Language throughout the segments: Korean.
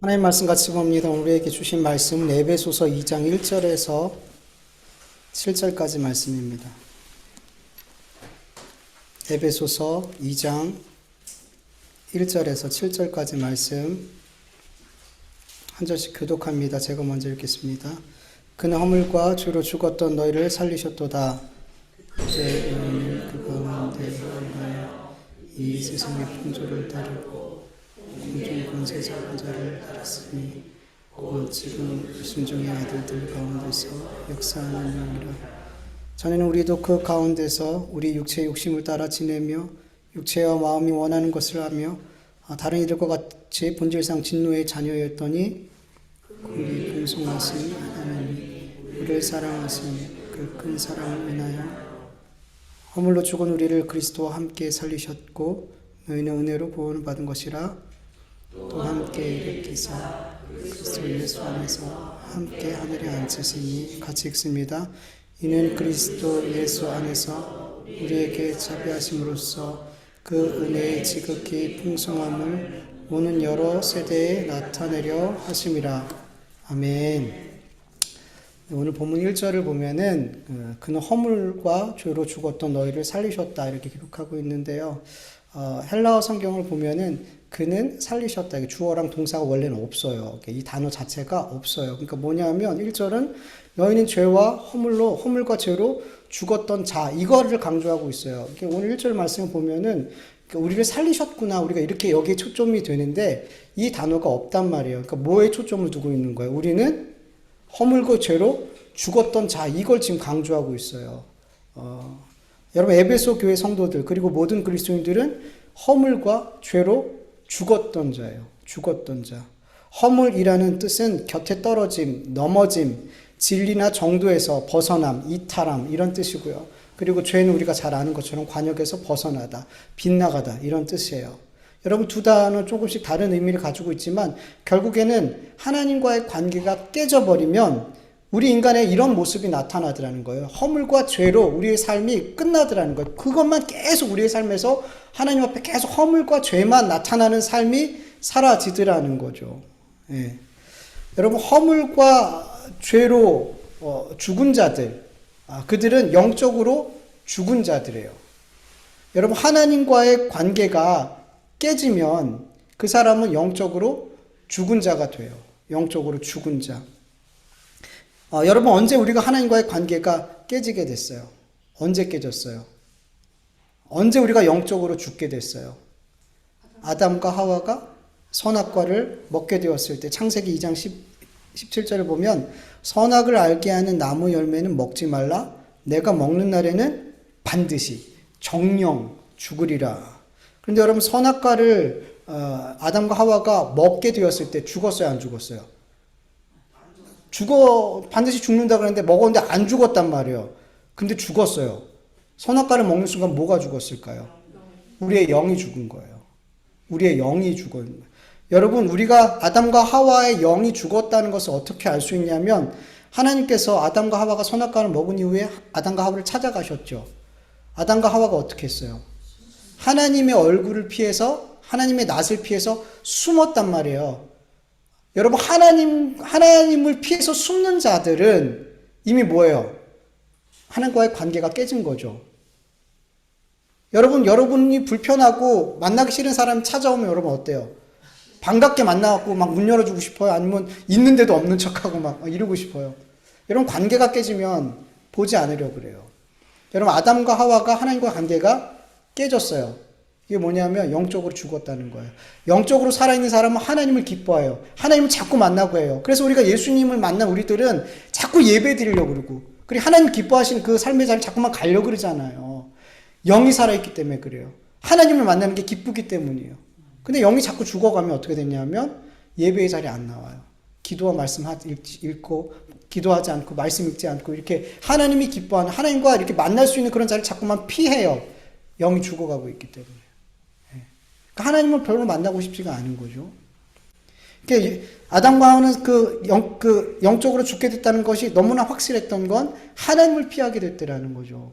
하나님 말씀 같이 봅니다. 우리에게 주신 말씀은 에베소서 2장 1절에서 7절까지 말씀입니다. 에베소서 2장 1절에서 7절까지 말씀 한 절씩 교독합니다. 제가 먼저 읽겠습니다. 그는 허물과 죄로 죽었던 너희를 살리셨도다. 이제 너희는 그 가운데 이 세상의 풍조를 따르고 공중 권세 잡은 자를 따랐으니 곧 지금 불순종의 아들들 가운데서 역사하는 영이라. 전에는 우리도 그 가운데서 우리 육체의 욕심을 따라 지내며 육체와 마음이 원하는 것을 하며 다른 이들과 같이 본질상 진노의 자녀였더니 우리 풍성하신 하나님이 우리를 사랑하시니 그 큰 사랑을 인하여 허물로 죽은 우리를 그리스도와 함께 살리셨고 너희는 은혜로 구원을 받은 것이라. 또 함께 일으키사 그리스도 예수 안에서 함께 하늘에 앉으시니. 같이 읽습니다. 이는 그리스도 예수 안에서 우리에게 자비하심으로써 그 은혜의 지극히 풍성함을 오는 여러 세대에 나타내려 하심이라. 아멘. 오늘 본문 1절을 보면은 그는 허물과 죄로 죽었던 너희를 살리셨다 이렇게 기록하고 있는데요. 헬라어 성경을 보면은 그는 살리셨다. 주어랑 동사가 원래는 없어요. 이 단어 자체가 없어요. 그러니까 뭐냐면 1절은 너희는 죄와 허물과 죄로 죽었던 자, 이거를 강조하고 있어요. 오늘 1절 말씀을 보면은 우리를 살리셨구나. 우리가 이렇게 여기에 초점이 되는데 이 단어가 없단 말이에요. 그러니까 뭐에 초점을 두고 있는 거예요? 우리는 허물과 죄로 죽었던 자, 이걸 지금 강조하고 있어요. 여러분 에베소 교회 성도들 그리고 모든 그리스도인들은 허물과 죄로 죽었던 자예요. 죽었던 자. 허물이라는 뜻은 곁에 떨어짐, 넘어짐, 진리나 정도에서 벗어남, 이탈함 이런 뜻이고요. 그리고 죄는 우리가 잘 아는 것처럼 관역에서 벗어나다, 빗나가다 이런 뜻이에요. 여러분 두 단어는 조금씩 다른 의미를 가지고 있지만 결국에는 하나님과의 관계가 깨져버리면 우리 인간의 이런 모습이 나타나더라는 거예요. 허물과 죄로 우리의 삶이 끝나더라는 거예요. 그것만 계속 우리의 삶에서 하나님 앞에 계속 허물과 죄만 나타나는 삶이 사라지더라는 거죠. 예. 여러분 허물과 죄로 죽은 자들, 그들은 영적으로 죽은 자들이에요. 여러분 하나님과의 관계가 깨지면 그 사람은 영적으로 죽은 자가 돼요. 영적으로 죽은 자. 여러분 언제 우리가 하나님과의 관계가 깨지게 됐어요? 언제 깨졌어요? 언제 우리가 영적으로 죽게 됐어요? 아담과 하와가 선악과를 먹게 되었을 때 창세기 2장 17절을 보면 선악을 알게 하는 나무 열매는 먹지 말라. 내가 먹는 날에는 반드시 정령 죽으리라. 그런데 여러분 선악과를 아담과 하와가 먹게 되었을 때 죽었어요? 안 죽었어요? 반드시 죽는다 그랬는데 먹었는데 안 죽었단 말이에요. 근데 죽었어요. 선악과를 먹는 순간 뭐가 죽었을까요? 우리의 영이 죽은 거예요. 우리의 영이 죽은 거예요. 여러분 우리가 아담과 하와의 영이 죽었다는 것을 어떻게 알 수 있냐면 하나님께서 아담과 하와가 선악과를 먹은 이후에 아담과 하와를 찾아가셨죠. 아담과 하와가 어떻게 했어요? 하나님의 얼굴을 피해서 하나님의 낯을 피해서 숨었단 말이에요. 여러분 하나님을 피해서 숨는 자들은 이미 뭐예요? 하나님과의 관계가 깨진 거죠. 여러분이 불편하고 만나기 싫은 사람이 찾아오면 여러분 어때요? 반갑게 만나갖고 막 문 열어주고 싶어요? 아니면 있는데도 없는 척하고 막 이러고 싶어요? 여러분 관계가 깨지면 보지 않으려고 그래요. 여러분 아담과 하와가 하나님과 관계가 깨졌어요. 이게 뭐냐면 영적으로 죽었다는 거예요. 영적으로 살아있는 사람은 하나님을 기뻐해요. 하나님을 자꾸 만나고 해요. 그래서 우리가 예수님을 만난 우리들은 자꾸 예배 드리려고 그러고 그리고 하나님 기뻐하시는 그 삶의 자리를 자꾸만 가려고 그러잖아요. 영이 살아있기 때문에 그래요. 하나님을 만나는 게 기쁘기 때문이에요. 근데 영이 자꾸 죽어가면 어떻게 됐냐면 예배의 자리에 안 나와요. 기도와 말씀 읽고 기도하지 않고 말씀 읽지 않고 이렇게 하나님이 기뻐하는 하나님과 이렇게 만날 수 있는 그런 자리를 자꾸만 피해요. 영이 죽어가고 있기 때문에. 그러니까 하나님을 별로 만나고 싶지가 않은 거죠. 그러니까 아담과 하와는 영적으로 죽게 됐다는 것이 너무나 확실했던 건 하나님을 피하게 됐다는 거죠.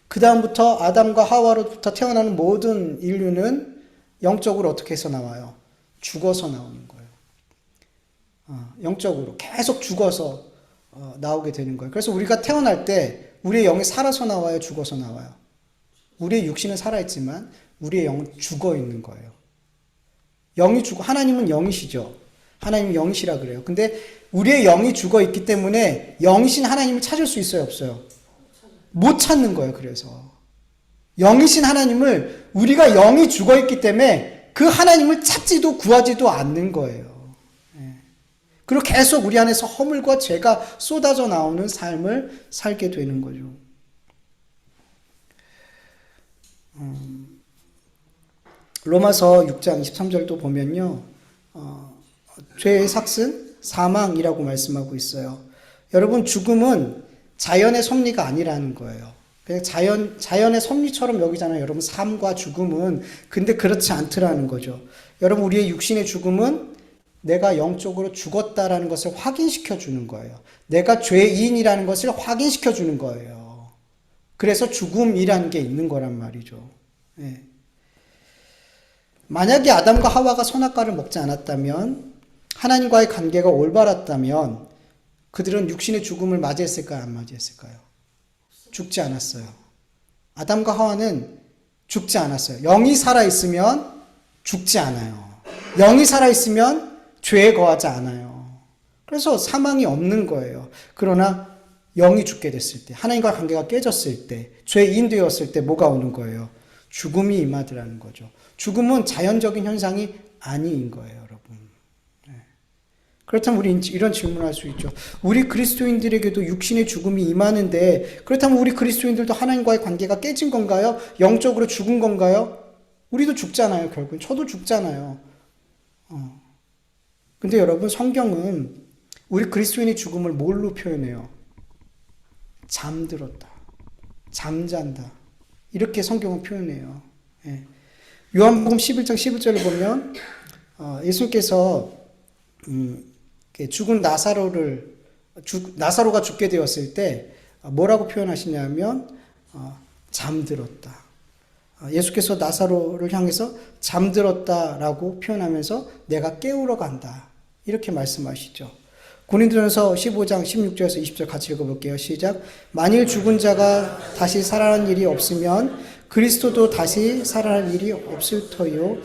그 다음부터 아담과 하와로부터 태어나는 모든 인류는 영적으로 어떻게 해서 나와요? 죽어서 나오는 거예요. 영적으로 계속 죽어서 나오게 되는 거예요. 그래서 우리가 태어날 때 우리의 영이 살아서 나와요, 죽어서 나와요? 우리의 육신은 살아있지만 우리의 영은 죽어 있는 거예요. 영이 죽어, 하나님은 영이시죠. 하나님은 영이시라 그래요. 근데 우리의 영이 죽어 있기 때문에 영이신 하나님을 찾을 수 있어요, 없어요? 못 찾는 거예요. 그래서 영이신 하나님을, 우리가 영이 죽어 있기 때문에 그 하나님을 찾지도 구하지도 않는 거예요. 그리고 계속 우리 안에서 허물과 죄가 쏟아져 나오는 삶을 살게 되는 거죠. 로마서 6장 23절도 보면요, 죄의 삭슨 사망이라고 말씀하고 있어요. 여러분, 죽음은 자연의 섭리가 아니라는 거예요. 그냥 자연의 섭리처럼 여기잖아요. 여러분, 삶과 죽음은. 근데 그렇지 않더라는 거죠. 여러분, 우리의 육신의 죽음은 내가 영적으로 죽었다라는 것을 확인시켜 주는 거예요. 내가 죄인이라는 것을 확인시켜 주는 거예요. 그래서 죽음이라는 게 있는 거란 말이죠. 네. 만약에 아담과 하와가 선악과를 먹지 않았다면, 하나님과의 관계가 올바랐다면 그들은 육신의 죽음을 맞이했을까요? 안 맞이했을까요? 죽지 않았어요. 아담과 하와는 죽지 않았어요. 영이 살아있으면 죽지 않아요. 영이 살아있으면 죄에 거하지 않아요. 그래서 사망이 없는 거예요. 그러나 영이 죽게 됐을 때, 하나님과 관계가 깨졌을 때, 죄인 되었을 때 뭐가 오는 거예요? 죽음이 임하더라는 거죠. 죽음은 자연적인 현상이 아닌 거예요, 여러분. 그렇다면 우리 이런 질문을 할 수 있죠. 우리 그리스도인들에게도 육신의 죽음이 임하는데, 그렇다면 우리 그리스도인들도 하나님과의 관계가 깨진 건가요? 영적으로 죽은 건가요? 우리도 죽잖아요, 결국은. 저도 죽잖아요. 근데 여러분, 성경은 우리 그리스도인의 죽음을 뭘로 표현해요? 잠들었다, 잠잔다, 이렇게 성경은 표현해요. 요한복음 11장 11절을 보면 예수님께서 죽은 나사로가 죽게 되었을 때 뭐라고 표현하시냐면 잠들었다. 예수께서 나사로를 향해서 잠들었다라고 표현하면서 내가 깨우러 간다, 이렇게 말씀하시죠. 고린도전서 15장 16절에서 20절 같이 읽어볼게요. 시작. 만일 죽은 자가 다시 살아난 일이 없으면 그리스도도 다시 살아날 일이 없을 터요.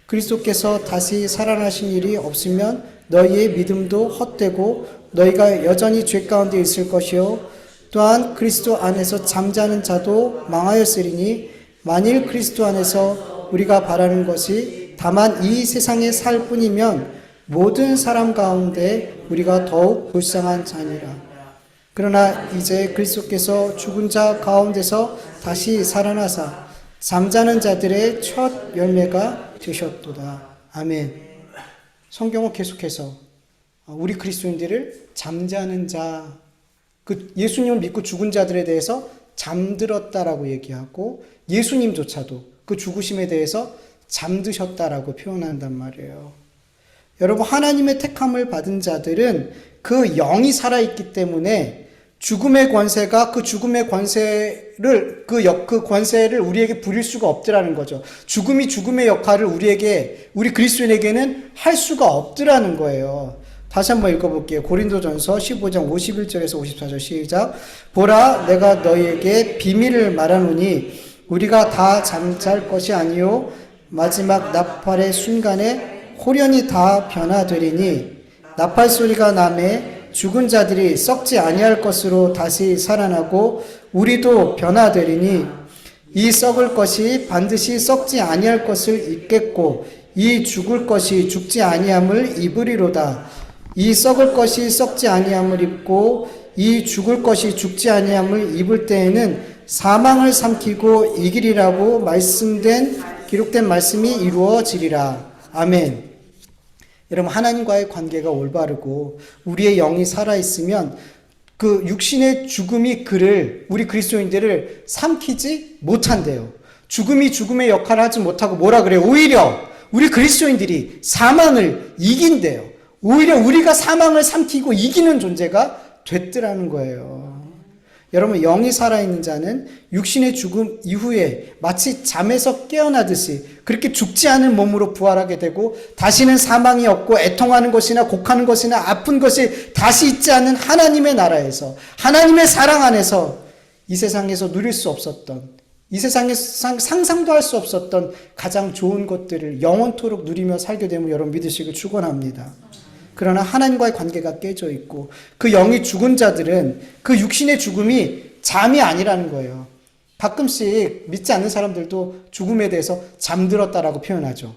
그리스도께서 다시 살아나신 일이 없으면 너희의 믿음도 헛되고 너희가 여전히 죄 가운데 있을 것이요. 또한 그리스도 안에서 잠자는 자도 망하였으리니 만일 그리스도 안에서 우리가 바라는 것이 다만 이 세상에 살 뿐이면 모든 사람 가운데 우리가 더욱 불쌍한 자니라. 그러나 이제 그리스도께서 죽은 자 가운데서 다시 살아나사 잠자는 자들의 첫 열매가 되셨도다. 아멘. 성경은 계속해서 우리 그리스도인들을 잠자는 자, 그 예수님을 믿고 죽은 자들에 대해서 잠들었다라고 얘기하고, 예수님조차도 그 죽으심에 대해서 잠드셨다라고 표현한단 말이에요. 여러분, 하나님의 택함을 받은 자들은 그 영이 살아있기 때문에 죽음의 권세가 그 죽음의 권세를, 그 권세를 우리에게 부릴 수가 없더라는 거죠. 죽음이 죽음의 역할을 우리 그리스도인에게는 할 수가 없더라는 거예요. 다시 한번 읽어볼게요. 고린도전서 15장 51절에서 54절 시작. 보라, 내가 너희에게 비밀을 말하노니 우리가 다 잠잘 것이 아니요 마지막 나팔의 순간에 홀연히 다 변화되리니 나팔 소리가 나매 죽은 자들이 썩지 아니할 것으로 다시 살아나고 우리도 변화되리니 이 썩을 것이 반드시 썩지 아니할 것을 입겠고 이 죽을 것이 죽지 아니함을 입으리로다. 이 썩을 것이 썩지 아니함을 입고 이 죽을 것이 죽지 아니함을 입을 때에는 사망을 삼키고 이기리라고 기록된 말씀이 이루어지리라. 아멘. 여러분, 하나님과의 관계가 올바르고 우리의 영이 살아있으면 그 육신의 죽음이 우리 그리스도인들을 삼키지 못한대요. 죽음이 죽음의 역할을 하지 못하고 뭐라 그래요? 오히려 우리 그리스도인들이 사망을 이긴대요. 오히려 우리가 사망을 삼키고 이기는 존재가 됐더라는 거예요. 여러분, 영이 살아있는 자는 육신의 죽음 이후에 마치 잠에서 깨어나듯이 그렇게 죽지 않은 몸으로 부활하게 되고 다시는 사망이 없고 애통하는 것이나 곡하는 것이나 아픈 것이 다시 있지 않는 하나님의 나라에서, 하나님의 사랑 안에서 이 세상에서 누릴 수 없었던, 이 세상에서 상상도 할 수 없었던 가장 좋은 것들을 영원토록 누리며 살게 되면 여러분 믿으시길 축원합니다. 그러나 하나님과의 관계가 깨져 있고 그 영이 죽은 자들은 그 육신의 죽음이 잠이 아니라는 거예요. 가끔씩 믿지 않는 사람들도 죽음에 대해서 잠들었다라고 표현하죠.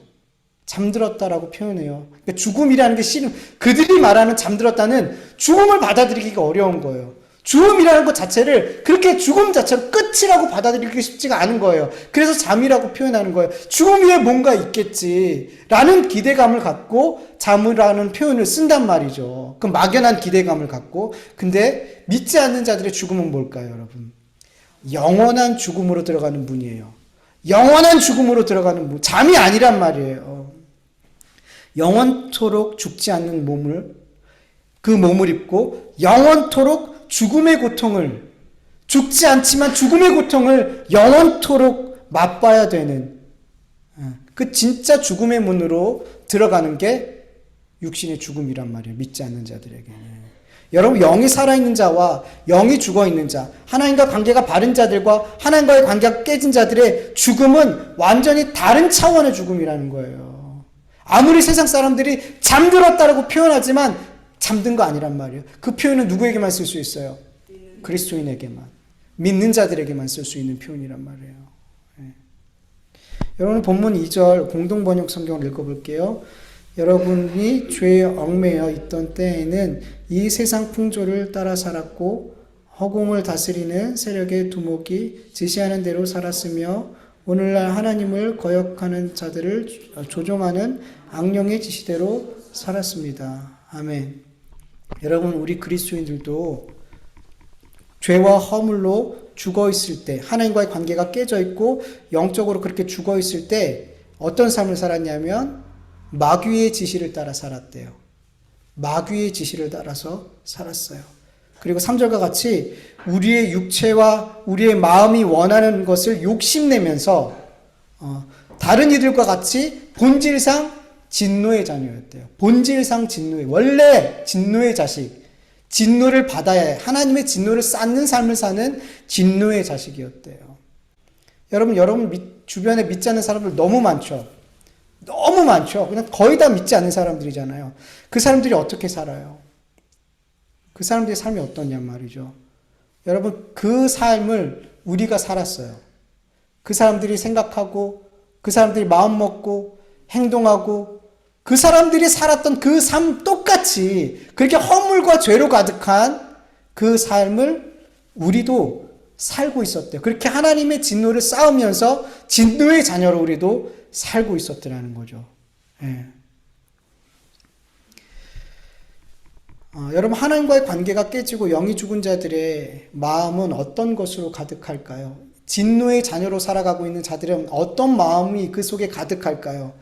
잠들었다라고 표현해요. 그러니까 죽음이라는 게 싫은, 그들이 말하는 잠들었다는 죽음을 받아들이기가 어려운 거예요. 죽음이라는 것 자체를 그렇게 죽음 자체로 끝이라고 받아들이기 쉽지가 않은 거예요. 그래서 잠이라고 표현하는 거예요. 죽음 위에 뭔가 있겠지라는 기대감을 갖고 잠이라는 표현을 쓴단 말이죠. 그 막연한 기대감을 갖고. 근데 믿지 않는 자들의 죽음은 뭘까요, 여러분? 영원한 죽음으로 들어가는 문이에요. 영원한 죽음으로 들어가는 문. 잠이 아니란 말이에요. 영원토록 죽지 않는 몸을, 그 몸을 입고 영원토록 죽음의 고통을, 죽지 않지만 죽음의 고통을 영원토록 맛봐야 되는 그 진짜 죽음의 문으로 들어가는 게 육신의 죽음이란 말이에요. 믿지 않는 자들에게는. 여러분, 영이 살아있는 자와 영이 죽어있는 자, 하나님과 관계가 바른 자들과 하나님과의 관계가 깨진 자들의 죽음은 완전히 다른 차원의 죽음이라는 거예요. 아무리 세상 사람들이 잠들었다라고 표현하지만 잠든 거 아니란 말이에요. 그 표현은 누구에게만 쓸 수 있어요? 그리스도인에게만, 믿는 자들에게만 쓸 수 있는 표현이란 말이에요. 네. 여러분, 본문 2절 공동번역 성경을 읽어볼게요. 여러분이 죄에 얽매여 있던 때에는 이 세상 풍조를 따라 살았고 허공을 다스리는 세력의 두목이 지시하는 대로 살았으며 오늘날 하나님을 거역하는 자들을 조종하는 악령의 지시대로 살았습니다. 아멘. 여러분, 우리 그리스도인들도 죄와 허물로 죽어 있을 때, 하나님과의 관계가 깨져 있고 영적으로 그렇게 죽어 있을 때 어떤 삶을 살았냐면 마귀의 지시를 따라 살았대요. 마귀의 지시를 따라서 살았어요. 그리고 3절과 같이 우리의 육체와 우리의 마음이 원하는 것을 욕심내면서 다른 이들과 같이 본질상 진노의 자녀였대요. 본질상 진노의, 원래 진노의 자식, 진노를 받아야 해. 하나님의 진노를 쌓는 삶을 사는 진노의 자식이었대요. 여러분 주변에 믿지 않는 사람들 너무 많죠. 너무 많죠. 그냥 거의 다 믿지 않는 사람들이잖아요. 그 사람들이 어떻게 살아요? 그 사람들의 삶이 어떠냔 말이죠. 여러분, 그 삶을 우리가 살았어요. 그 사람들이 생각하고, 그 사람들이 마음 먹고, 행동하고, 그 사람들이 살았던 그 삶 똑같이 그렇게 허물과 죄로 가득한 그 삶을 우리도 살고 있었대요. 그렇게 하나님의 진노를 쌓으면서 진노의 자녀로 우리도 살고 있었더라는 거죠. 예. 여러분, 하나님과의 관계가 깨지고 영이 죽은 자들의 마음은 어떤 것으로 가득할까요? 진노의 자녀로 살아가고 있는 자들은 어떤 마음이 그 속에 가득할까요?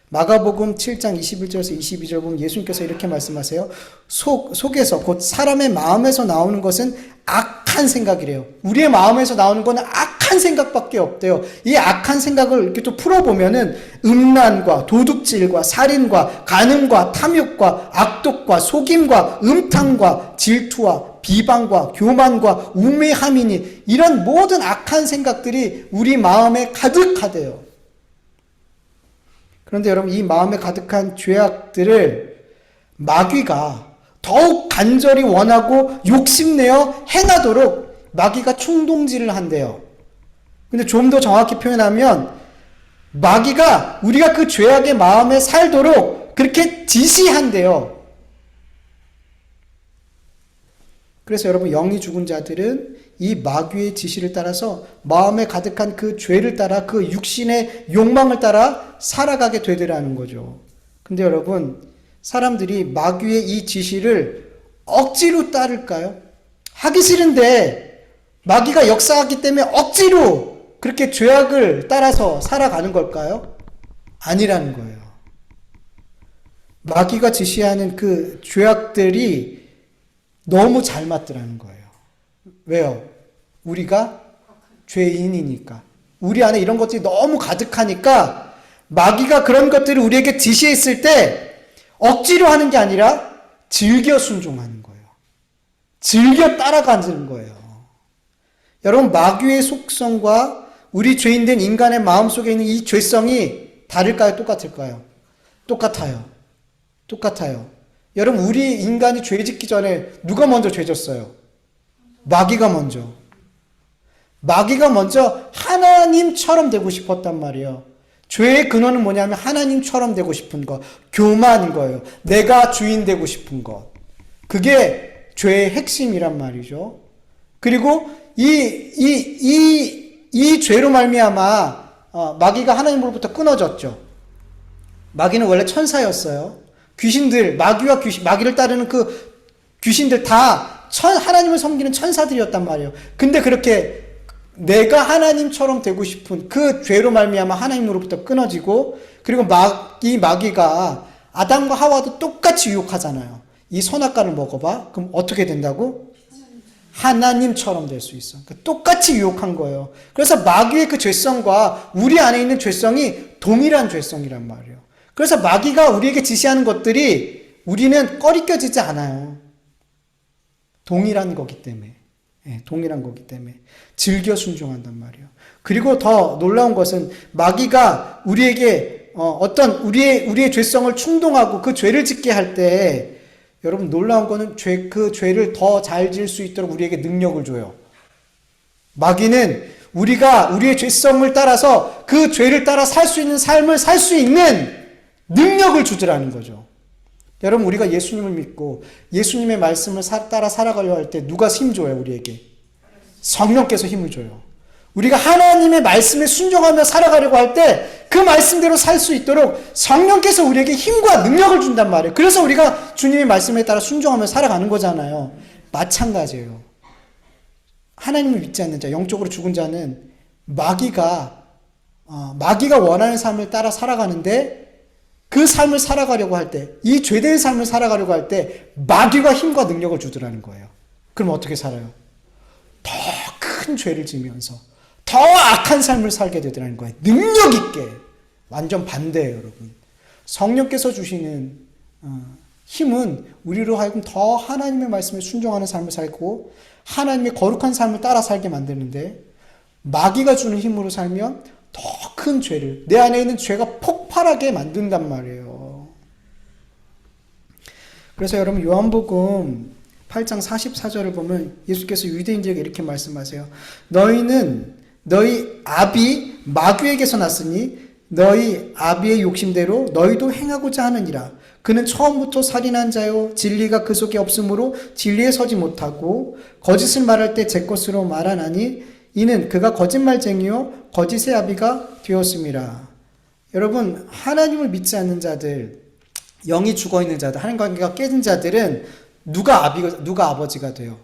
마가복음 7장 21절에서 22절 보면 예수님께서 이렇게 말씀하세요. 속에서, 곧 사람의 마음에서 나오는 것은 악한 생각이래요. 우리의 마음에서 나오는 것은 악한 생각밖에 없대요. 이 악한 생각을 이렇게 또 풀어보면은 음란과 도둑질과 살인과 간음과 탐욕과 악독과 속임과 음탕과 질투와 비방과 교만과 우매함이니 이런 모든 악한 생각들이 우리 마음에 가득하대요. 그런데 여러분, 이 마음에 가득한 죄악들을 마귀가 더욱 간절히 원하고 욕심내어 행하도록 마귀가 충동질을 한대요. 근데 좀 더 정확히 표현하면 마귀가 우리가 그 죄악의 마음에 살도록 그렇게 지시한대요. 그래서 여러분, 영이 죽은 자들은 이 마귀의 지시를 따라서 마음에 가득한 그 죄를 따라 그 육신의 욕망을 따라 살아가게 되더라는 거죠. 근데 여러분, 사람들이 마귀의 이 지시를 억지로 따를까요? 하기 싫은데 마귀가 역사하기 때문에 억지로 그렇게 죄악을 따라서 살아가는 걸까요? 아니라는 거예요. 마귀가 지시하는 그 죄악들이 너무 잘 맞더라는 거예요. 왜요? 우리가 죄인이니까. 우리 안에 이런 것들이 너무 가득하니까 마귀가 그런 것들을 우리에게 지시했을 때 억지로 하는 게 아니라 즐겨 순종하는 거예요. 즐겨 따라가는 거예요. 여러분, 마귀의 속성과 우리 죄인된 인간의 마음속에 있는 이 죄성이 다를까요? 똑같을까요? 똑같아요. 똑같아요. 여러분, 우리 인간이 죄 짓기 전에 누가 먼저 죄 졌어요? 마귀가 먼저. 마귀가 먼저 하나님처럼 되고 싶었단 말이에요. 죄의 근원은 뭐냐면 하나님처럼 되고 싶은 것, 교만인 거예요. 내가 주인 되고 싶은 것. 그게 죄의 핵심이란 말이죠. 그리고 이 죄로 말미암아 마귀가 하나님으로부터 끊어졌죠. 마귀는 원래 천사였어요. 귀신들, 마귀를 따르는 그 귀신들 다 하나님을 섬기는 천사들이었단 말이에요. 근데 그렇게 내가 하나님처럼 되고 싶은 그 죄로 말미암아 하나님으로부터 끊어지고, 그리고 마귀가 아담과 하와도 똑같이 유혹하잖아요. 이 선악과를 먹어봐. 그럼 어떻게 된다고? 하나님처럼 될 수 있어. 그러니까 똑같이 유혹한 거예요. 그래서 마귀의 그 죄성과 우리 안에 있는 죄성이 동일한 죄성이란 말이에요. 그래서 마귀가 우리에게 지시하는 것들이 우리는 꺼리껴지지 않아요. 동일한 거기 때문에. 동일한 거기 때문에 즐겨 순종한단 말이에요. 그리고 더 놀라운 것은 마귀가 우리에게 어떤 우리의 죄성을 충동하고 그 죄를 짓게 할 때, 여러분 놀라운 거는 그 죄를 더 잘 지을 수 있도록 우리에게 능력을 줘요. 마귀는 우리가 우리의 죄성을 따라서 그 죄를 따라 살 수 있는 삶을 살 수 있는 능력을 주더라는 거죠. 여러분, 우리가 예수님을 믿고 예수님의 말씀을 따라 살아가려 할 때 누가 힘줘요? 우리에게 성령께서 힘을 줘요. 우리가 하나님의 말씀에 순종하며 살아가려고 할 때 그 말씀대로 살 수 있도록 성령께서 우리에게 힘과 능력을 준단 말이에요. 그래서 우리가 주님의 말씀에 따라 순종하며 살아가는 거잖아요. 마찬가지예요. 하나님을 믿지 않는 자, 영적으로 죽은 자는 마귀가 원하는 삶을 따라 살아가는데, 그 삶을 살아가려고 할 때, 이 죄된 삶을 살아가려고 할 때 마귀가 힘과 능력을 주더라는 거예요. 그럼 어떻게 살아요? 더 큰 죄를 지면서 더 악한 삶을 살게 되더라는 거예요. 능력 있게. 완전 반대예요, 여러분. 성령께서 주시는 힘은 우리로 하여금 더 하나님의 말씀에 순종하는 삶을 살고 하나님의 거룩한 삶을 따라 살게 만드는데, 마귀가 주는 힘으로 살면 더 큰 죄를, 내 안에 있는 죄가 폭발하게 만든단 말이에요. 그래서 여러분, 요한복음 8장 44절을 보면 예수께서 유대인들에게 이렇게 말씀하세요. 너희 아비 마귀에게서 났으니 너희 아비의 욕심대로 너희도 행하고자 하느니라. 그는 처음부터 살인한 자요, 진리가 그 속에 없으므로 진리에 서지 못하고 거짓을 말할 때 제 것으로 말하나니 이는 그가 거짓말쟁이요 거짓의 아비가 되었음이라. 여러분, 하나님을 믿지 않는 자들, 영이 죽어있는 자들, 하나님 관계가 깨진 자들은 누가 아버지가 돼요?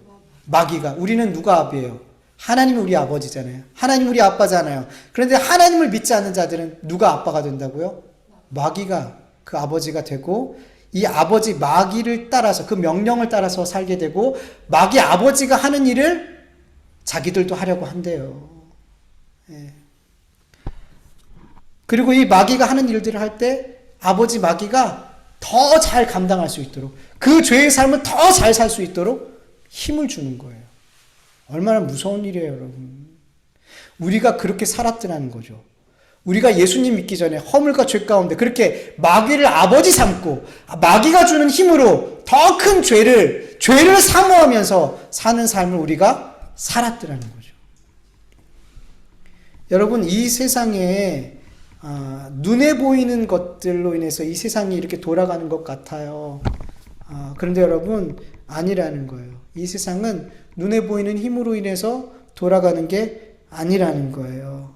마귀가. 우리는 누가 아비예요? 하나님이 우리 아버지잖아요. 하나님 우리 아빠잖아요. 그런데 하나님을 믿지 않는 자들은 누가 아빠가 된다고요? 마귀가 그 아버지가 되고, 이 아버지 마귀를 따라서, 그 명령을 따라서 살게 되고, 마귀 아버지가 하는 일을 자기들도 하려고 한대요. 예. 그리고 이 마귀가 하는 일들을 할 때 아버지 마귀가 더 잘 감당할 수 있도록, 그 죄의 삶을 더 잘 살 수 있도록 힘을 주는 거예요. 얼마나 무서운 일이에요, 여러분. 우리가 그렇게 살았더라는 거죠. 우리가 예수님 믿기 전에 허물과 죄 가운데 그렇게 마귀를 아버지 삼고 마귀가 주는 힘으로 더 큰 죄를 사모하면서 사는 삶을 우리가 살았더라는 거죠. 여러분, 이 세상에 눈에 보이는 것들로 인해서 이 세상이 이렇게 돌아가는 것 같아요. 그런데 여러분, 아니라는 거예요. 이 세상은 눈에 보이는 힘으로 인해서 돌아가는 게 아니라는 거예요.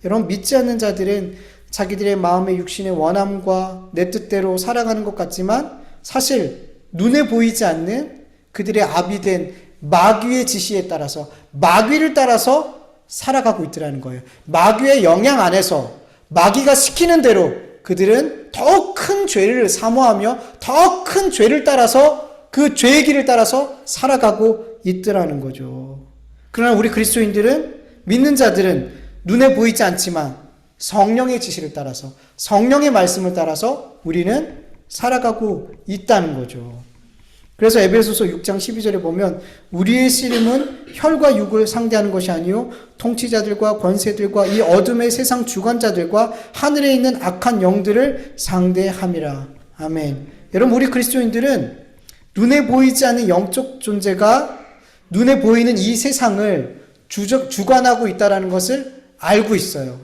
여러분, 믿지 않는 자들은 자기들의 마음의 육신의 원함과 내 뜻대로 살아가는 것 같지만 사실 눈에 보이지 않는 그들의 아비된 마귀의 지시에 따라서, 마귀를 따라서 살아가고 있더라는 거예요. 마귀의 영향 안에서 마귀가 시키는 대로 그들은 더 큰 죄를 사모하며 더 큰 죄를 따라서, 그 죄의 길을 따라서 살아가고 있더라는 거죠. 그러나 우리 그리스도인들은, 믿는 자들은 눈에 보이지 않지만 성령의 지시를 따라서, 성령의 말씀을 따라서 우리는 살아가고 있다는 거죠. 그래서 에베소서 6장 12절에 보면 우리의 씨름은 혈과 육을 상대하는 것이 아니요 통치자들과 권세들과 이 어둠의 세상 주관자들과 하늘에 있는 악한 영들을 상대함이라. 아멘. 여러분, 우리 그리스도인들은 눈에 보이지 않는 영적 존재가 눈에 보이는 이 세상을 주관하고 있다는 것을 알고 있어요.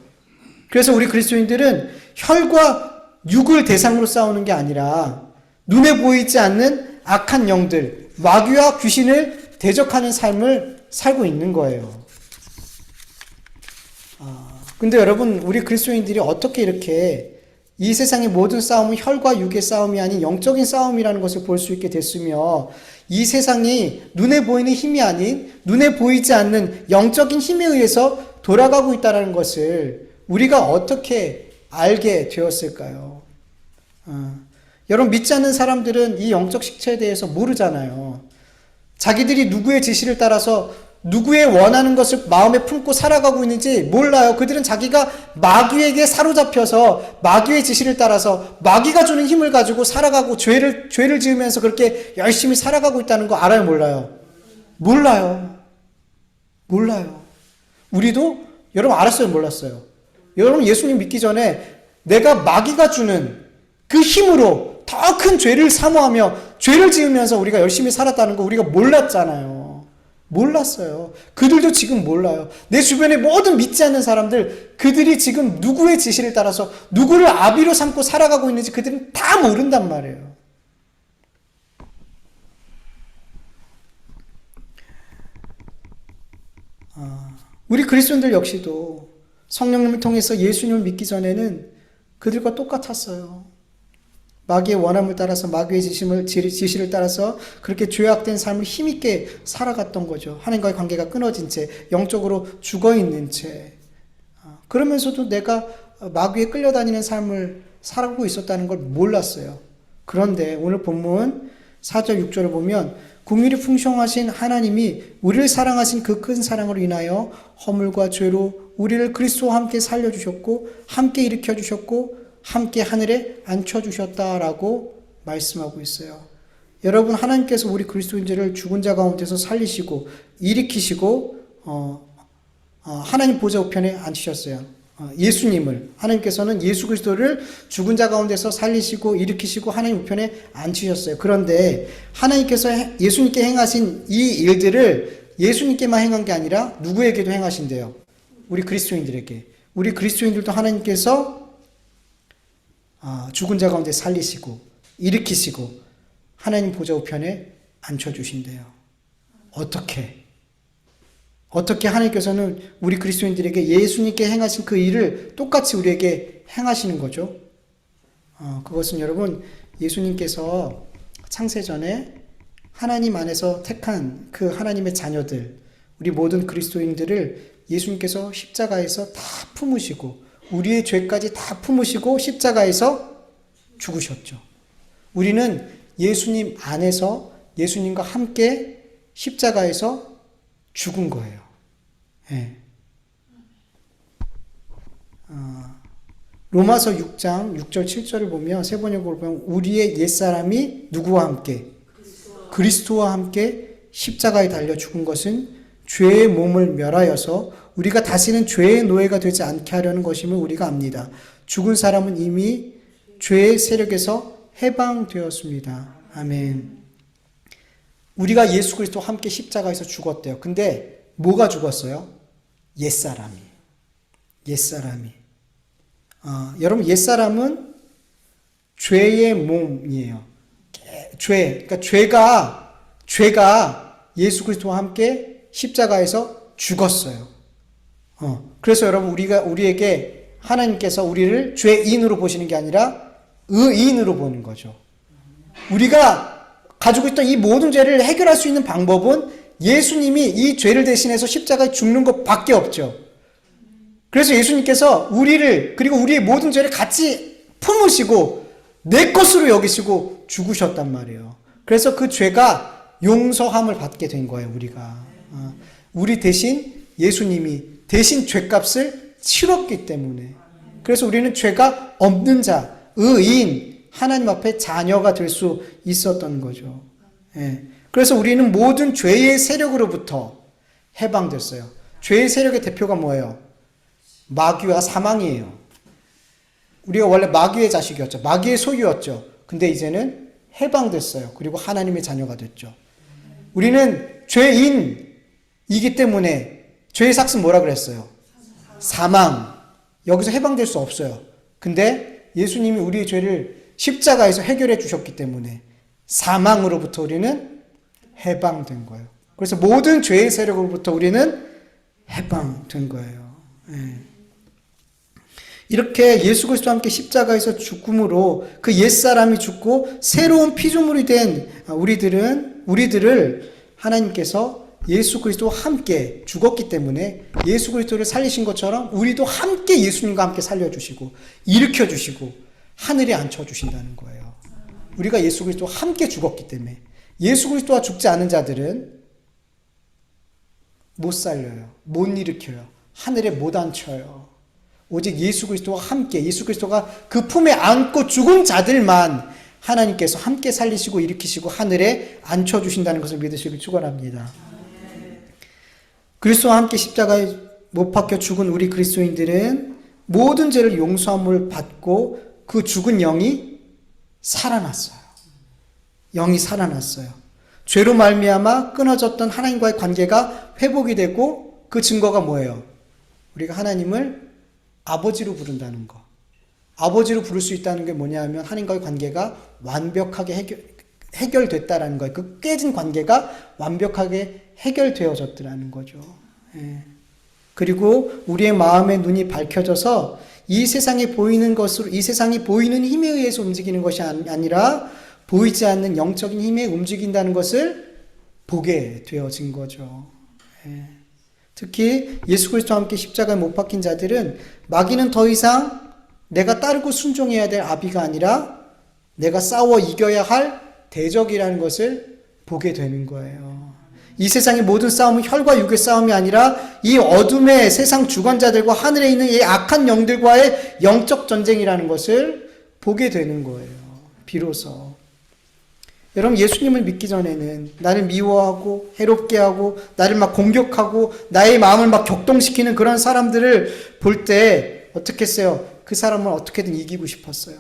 그래서 우리 그리스도인들은 혈과 육을 대상으로 싸우는 게 아니라 눈에 보이지 않는 악한 영들, 마귀와 귀신을 대적하는 삶을 살고 있는 거예요. 근데 여러분, 우리 그리스도인들이 어떻게 이렇게 이 세상의 모든 싸움은 혈과 육의 싸움이 아닌 영적인 싸움이라는 것을 볼 수 있게 됐으며, 이 세상이 눈에 보이는 힘이 아닌 눈에 보이지 않는 영적인 힘에 의해서 돌아가고 있다는 것을 우리가 어떻게 알게 되었을까요? 여러분, 믿지 않는 사람들은 이 영적 식체에 대해서 모르잖아요. 자기들이 누구의 지시를 따라서 누구의 원하는 것을 마음에 품고 살아가고 있는지 몰라요. 그들은 자기가 마귀에게 사로잡혀서 마귀의 지시를 따라서 마귀가 주는 힘을 가지고 살아가고 죄를 지으면서 그렇게 열심히 살아가고 있다는 거 알아요, 몰라요? 몰라요. 우리도 여러분 알았어요, 몰랐어요? 여러분, 예수님 믿기 전에 내가 마귀가 주는 그 힘으로 더 큰 죄를 사모하며 죄를 지으면서 우리가 열심히 살았다는 거 우리가 몰랐잖아요. 몰랐어요. 그들도 지금 몰라요. 내 주변의 모든 믿지 않는 사람들, 그들이 지금 누구의 지시를 따라서 누구를 아비로 삼고 살아가고 있는지 그들은 다 모른단 말이에요. 우리 그리스도인들 역시도 성령님을 통해서 예수님을 믿기 전에는 그들과 똑같았어요. 마귀의 원함을 따라서, 마귀의 지시를 따라서 그렇게 죄악된 삶을 힘있게 살아갔던 거죠. 하나님과의 관계가 끊어진 채, 영적으로 죽어있는 채. 그러면서도 내가 마귀에 끌려다니는 삶을 살고 있었다는 걸 몰랐어요. 그런데 오늘 본문 4절 6절을 보면 긍휼이 풍성하신 하나님이 우리를 사랑하신 그 큰 사랑으로 인하여 허물과 죄로 우리를 그리스도와 함께 살려주셨고 함께 일으켜주셨고 함께 하늘에 앉혀주셨다라고 말씀하고 있어요. 여러분, 하나님께서 우리 그리스도인들을 죽은 자 가운데서 살리시고 일으키시고 하나님 보좌 우편에 앉히셨어요. 예수님을, 하나님께서는 예수 그리스도를 죽은 자 가운데서 살리시고 일으키시고 하나님 우편에 앉히셨어요. 그런데 하나님께서 예수님께 행하신 이 일들을 예수님께만 행한 게 아니라 누구에게도 행하신대요? 우리 그리스도인들에게. 우리 그리스도인들도 하나님께서 죽은 자 가운데 살리시고 일으키시고 하나님 보좌 우편에 앉혀주신대요. 어떻게 하나님께서는 우리 그리스도인들에게 예수님께 행하신 그 일을 똑같이 우리에게 행하시는 거죠? 그것은 여러분, 예수님께서 창세전에 하나님 안에서 택한 그 하나님의 자녀들, 우리 모든 그리스도인들을 예수님께서 십자가에서 다 품으시고 우리의 죄까지 다 품으시고 십자가에서 죽으셨죠. 우리는 예수님 안에서 예수님과 함께 십자가에서 죽은 거예요. 네. 로마서 6장 6절 7절을 보면 세 번역으로 보면 우리의 옛사람이 누구와 함께? 그리스도와 함께 십자가에 달려 죽은 것은 죄의 몸을 멸하여서 우리가 다시는 죄의 노예가 되지 않게 하려는 것임을 우리가 압니다. 죽은 사람은 이미 죄의 세력에서 해방되었습니다. 아멘. 우리가 예수 그리스도와 함께 십자가에서 죽었대요. 근데 뭐가 죽었어요? 옛사람이. 여러분, 옛사람은 죄의 몸이에요. 그러니까 죄가 예수 그리스도와 함께 십자가에서 죽었어요. 그래서 여러분, 우리에게 하나님께서 우리를 죄인으로 보시는 게 아니라 의인으로 보는 거죠. 우리가 가지고 있던 이 모든 죄를 해결할 수 있는 방법은 예수님이 이 죄를 대신해서 십자가에 죽는 것밖에 없죠. 그래서 예수님께서 우리를, 그리고 우리의 모든 죄를 같이 품으시고 내 것으로 여기시고 죽으셨단 말이에요. 그래서 그 죄가 용서함을 받게 된 거예요, 우리가. 우리 대신 예수님이 대신 죄값을 치렀기 때문에. 그래서 우리는 죄가 없는 자, 의인, 하나님 앞에 자녀가 될 수 있었던 거죠. 예. 그래서 우리는 모든 죄의 세력으로부터 해방됐어요. 죄의 세력의 대표가 뭐예요? 마귀와 사망이에요. 우리가 원래 마귀의 자식이었죠. 마귀의 소유였죠. 근데 이제는 해방됐어요. 그리고 하나님의 자녀가 됐죠. 우리는 죄인이기 때문에 죄의 삭은 뭐라 그랬어요? 사망. 여기서 해방될 수 없어요. 근데 예수님이 우리의 죄를 십자가에서 해결해 주셨기 때문에 사망으로부터 우리는 해방된 거예요. 그래서 모든 죄의 세력으로부터 우리는 해방된 거예요. 예. 이렇게 예수 그리스도와 함께 십자가에서 죽음으로 그 옛사람이 죽고 새로운 피조물이 된 우리들을 하나님께서 예수 그리스도와 함께 죽었기 때문에 예수 그리스도를 살리신 것처럼 우리도 함께 예수님과 함께 살려주시고 일으켜주시고 하늘에 앉혀주신다는 거예요. 우리가 예수 그리스도와 함께 죽었기 때문에. 예수 그리스도와 죽지 않은 자들은 못 살려요. 못 일으켜요. 하늘에 못 앉혀요. 오직 예수 그리스도와 함께, 예수 그리스도가 그 품에 안고 죽은 자들만 하나님께서 함께 살리시고 일으키시고 하늘에 앉혀주신다는 것을 믿으시길 축원합니다. 그리스도와 함께 십자가에 못 박혀 죽은 우리 그리스도인들은 모든 죄를 용서함을 받고 그 죽은 영이 살아났어요. 영이 살아났어요. 죄로 말미암아 끊어졌던 하나님과의 관계가 회복이 되고 그 증거가 뭐예요? 우리가 하나님을 아버지로 부른다는 거. 아버지로 부를 수 있다는 게 뭐냐 하면 하나님과의 관계가 완벽하게 해결됐다라는 거예요. 그 깨진 관계가 완벽하게 해결되어졌더라는 거죠. 예. 그리고 우리의 마음의 눈이 밝혀져서 이 세상에 보이는 것으로, 이 세상이 보이는 힘에 의해서 움직이는 것이 아니라 보이지 않는 영적인 힘에 움직인다는 것을 보게 되어진 거죠. 예. 특히 예수 그리스도와 함께 십자가에 못 박힌 자들은 마귀는 더 이상 내가 따르고 순종해야 될 아비가 아니라 내가 싸워 이겨야 할 대적이라는 것을 보게 되는 거예요. 이 세상의 모든 싸움은 혈과 육의 싸움이 아니라 이 어둠의 세상 주관자들과 하늘에 있는 이 악한 영들과의 영적 전쟁이라는 것을 보게 되는 거예요. 비로소. 여러분, 예수님을 믿기 전에는 나를 미워하고 해롭게 하고 나를 막 공격하고 나의 마음을 막 격동시키는 그런 사람들을 볼 때 어떻게 했어요? 그 사람을 어떻게든 이기고 싶었어요.